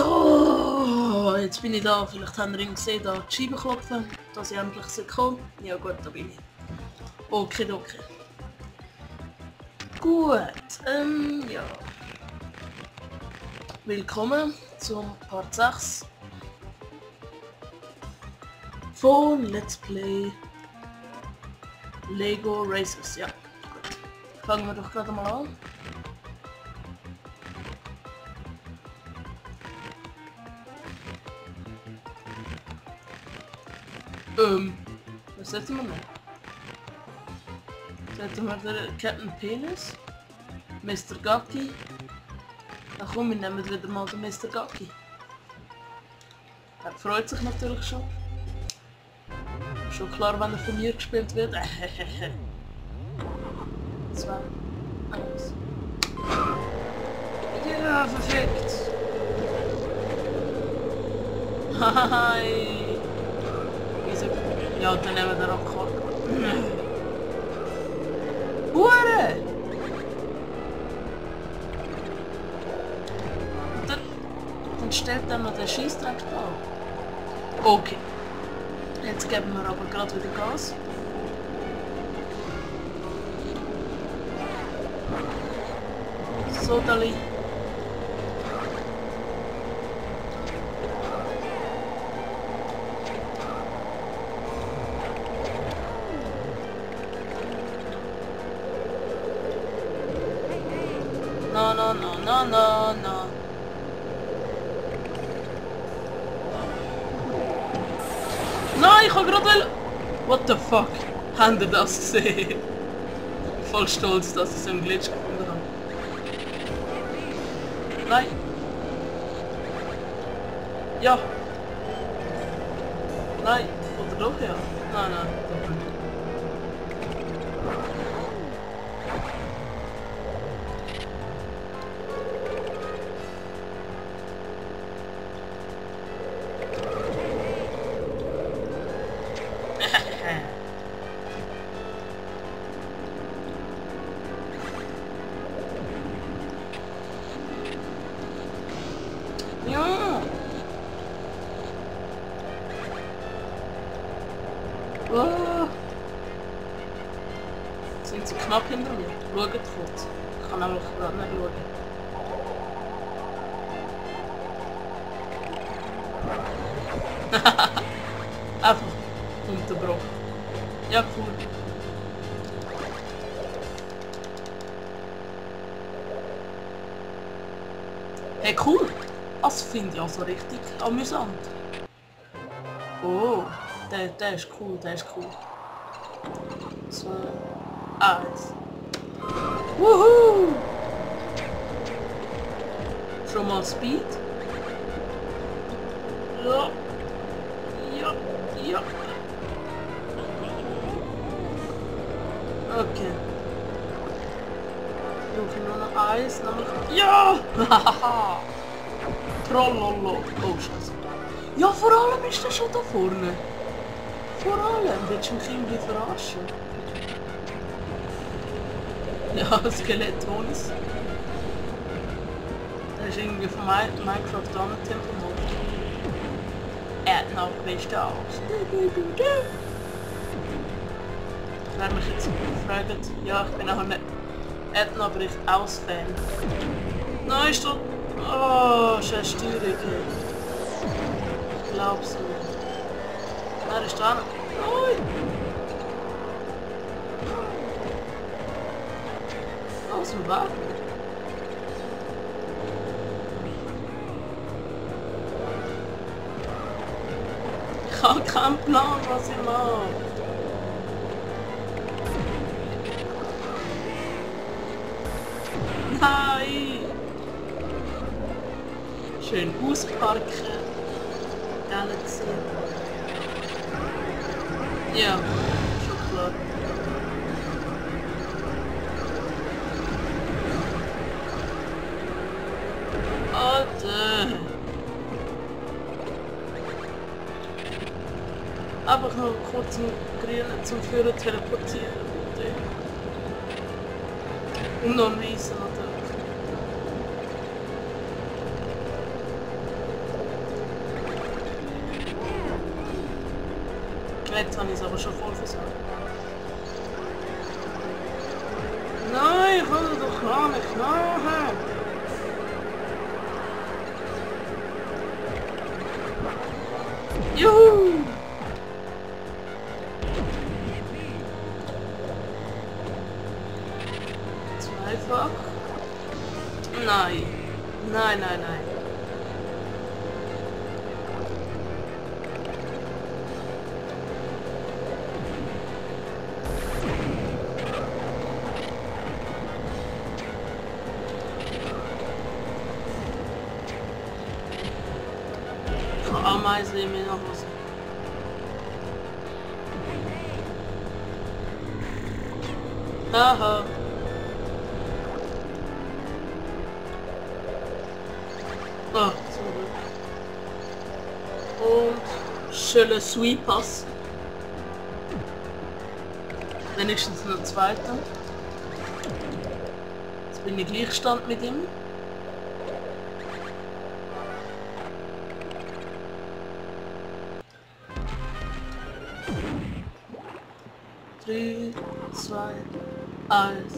So, jetzt bin ich da. Vielleicht haben wir ihn gesehen, da die Scheibe klopfen, dass ich endlich komme. Ja gut, da bin ich. Okay, okay. Gut, ja. Willkommen zum Part 6 von Let's Play Lego Racers. Ja, gut. Fangen wir doch gerade mal an. Was sollten wir noch? Sollten wir den Captain Penis? Mr. Gacki? Na komm, wir nehmen wieder mal den Mr. Gacki. Er freut sich natürlich schon. Schon klar, wenn er von mir gespielt wird. 2, 1. Ja, perfekt! Hi! Ja, dann nehmen wir den Akkord. Hure! Dann stellt er noch den Scheissdreck da. Okay. Jetzt geben wir aber gerade wieder Gas. So, Dali. No, no, no, no, no, no. Nein, ich hab gerade... What the fuck? Habt ihr das gesehen? Voll stolz, dass ich so einen Glitch gefunden habe. Nein. Ja. Nein. Oder doch, ja? Nein, nein. Doch nicht. Ja. Oh. Sind sie knapp hinter mir? Schaut kurz. Ich kann nämlich gerade nicht schauen. Einfach unterbrochen. Ja, cool. Hey, cool. Das finde ich also richtig amüsant. Oh, der ist cool, der ist cool. 2, 1. Wuhu! Schon mal Speed? Ja. Ja, ja. Okay. Brauche nur noch eins, nämlich... Ja! Hahaha! Trollolo. Oh, Scheiße. Ja, vor allem ist der schon da vorne. Vor allem. Willst du mich irgendwie verarschen? Ja, Skelettonis. Der ist irgendwie von Minecraft an Tempelmod. Er hat noch beste aus. Wer mich jetzt fragt, ja, ich bin auch nicht Ethno-Bericht aus Fan. Nein, ist doch... Oh, scheiß Steuerung. Ich glaub's nicht. Wer ist da noch? Nein! Aus dem Weg. Ich habe keinen Plan, was ich mache. Nein! Schön ausparken. Galaxy. Ja, schon klar. Alter! Einfach noch kurz im Grünen zum Führer teleportieren. Und noch ein Weissen natürlich. Jetzt habe ich es aber schon voll versucht. Nein, ich kann das doch gar nicht machen. Juhu! Zweifach. Nein. Nein, nein, nein. Ameisen in mir nach Hause. Haha. Ah, zum Glück. Und schöner Sweep Pass. Wenigstens noch zweiter. Jetzt bin ich Gleichstand mit ihm. Drei, zwei, eins.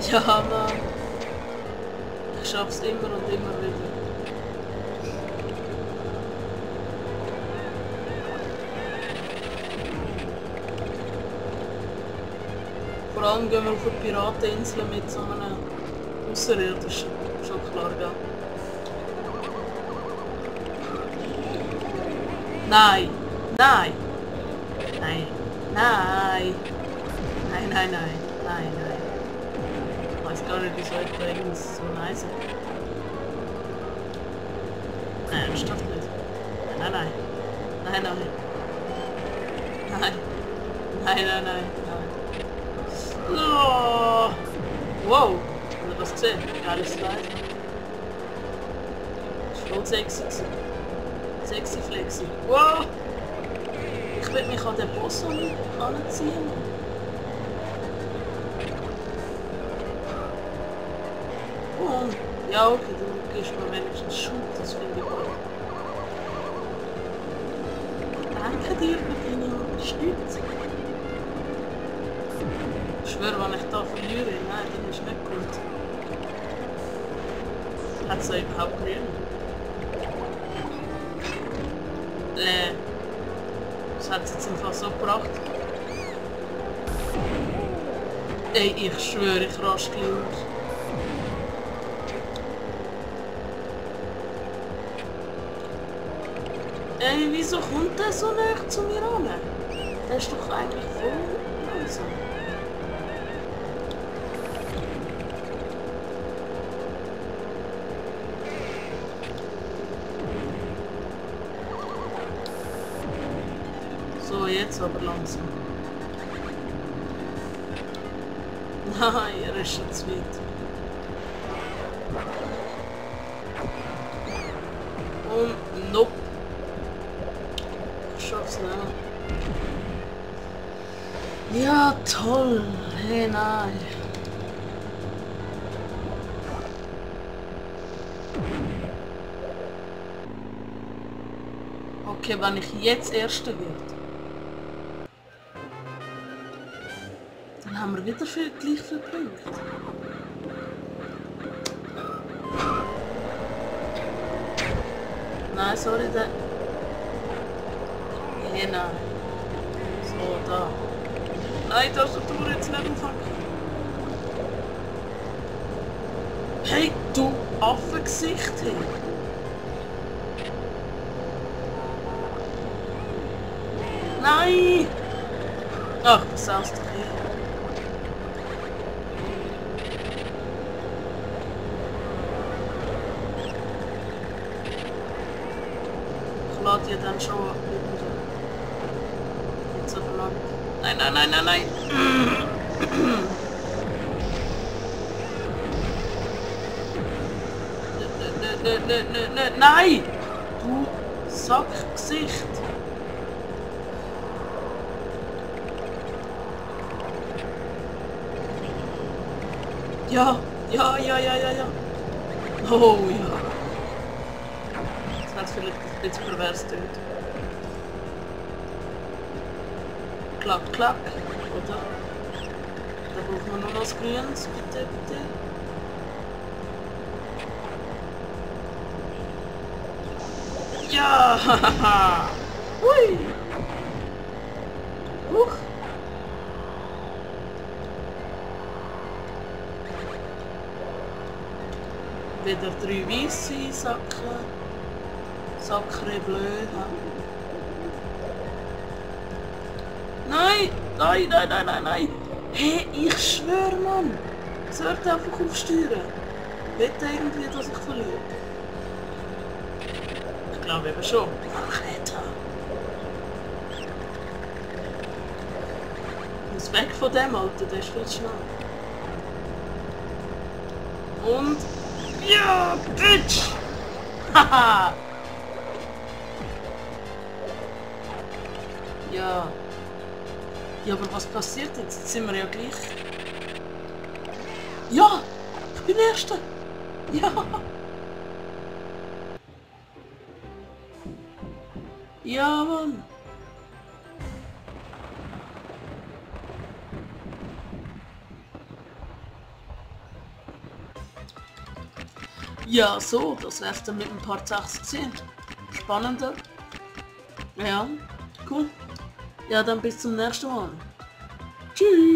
Ja, Mann. Ich schaff's immer und immer wieder. Vor allem gehen wir auf eine Pirateninsel mit so einem Außerirdischen. Schon klar, ja. Nein! Nein! Nein! Nein! Nein, nein, nein! Nein, nein! Ich weiß gar nicht, wieso ich da irgendwas so nice ist. Nein, ernsthaft nicht. Nein, nein, nein. Nein, nein. Nein. Nein, nein, nein, nein. Oh. Wow! Habt ihr das gesehen? Geiles Slide. Das war voll sexy. Sexy flexy. Wow! Ich will mich an den Boss anziehen. Und ja, okay, du gibst mir wenigstens Schub, das finde ich gut. Danke dir für deine Unterstützung. Ich schwöre, wenn ich da verliere, nein, dann ist nicht gut. Hat es überhaupt grün? Das hat es jetzt einfach so gebracht. Ey, ich schwöre, ich raste aus. Ey, wieso kommt der so näher zu mir an? Der ist doch eigentlich voll langsam. So, jetzt aber langsam. Nein, er ist schon zu weit. Und nope. Ich schaff's nicht. Ja, toll. Hey, nein. Okay, wenn ich jetzt Erster werde, dann haben wir wieder gleich viel Punkte. Nein, sorry, der... Hey, nein. So, da. Nein, das ist du jetzt nicht anfangen. Hey, du Affengesicht, hey. Nein! Ach, was sollst du hier? Ich lade dir dann schon irgendwo. Nicht so verlangt. Nein, nein, nein, nein, nein! Nein! Du Sackgesicht! Ja, ja, ja, ja, ja, ja. Oh ja. Das hat vielleicht ein bisschen pervers getönt. Klack, klack, oder? Da braucht man noch was Grünes, bitte, bitte. Ja, hahaha. Hui. Huch. Wieder 3 Weisse Sacken. Sacre bleu. Nein! Nein, nein, nein, nein, nein! Hey, ich schwöre, Mann! Es hört einfach aufsteuern. Bitte irgendwie, dass ich verliere. Ich glaube eben schon. Ach, nicht. Ich muss weg von dem, Alter, der ist viel zu schnell. Und... Ja, Bitch! Haha! Ja. Ja, aber was passiert jetzt? Jetzt sind wir ja gleich. Ja! Ich bin Erster! Ja! Ja, Mann! Ja, so, das wär's dann mit dem Part 16. Spannender. Ja, cool. Ja, dann bis zum nächsten Mal. Tschüss!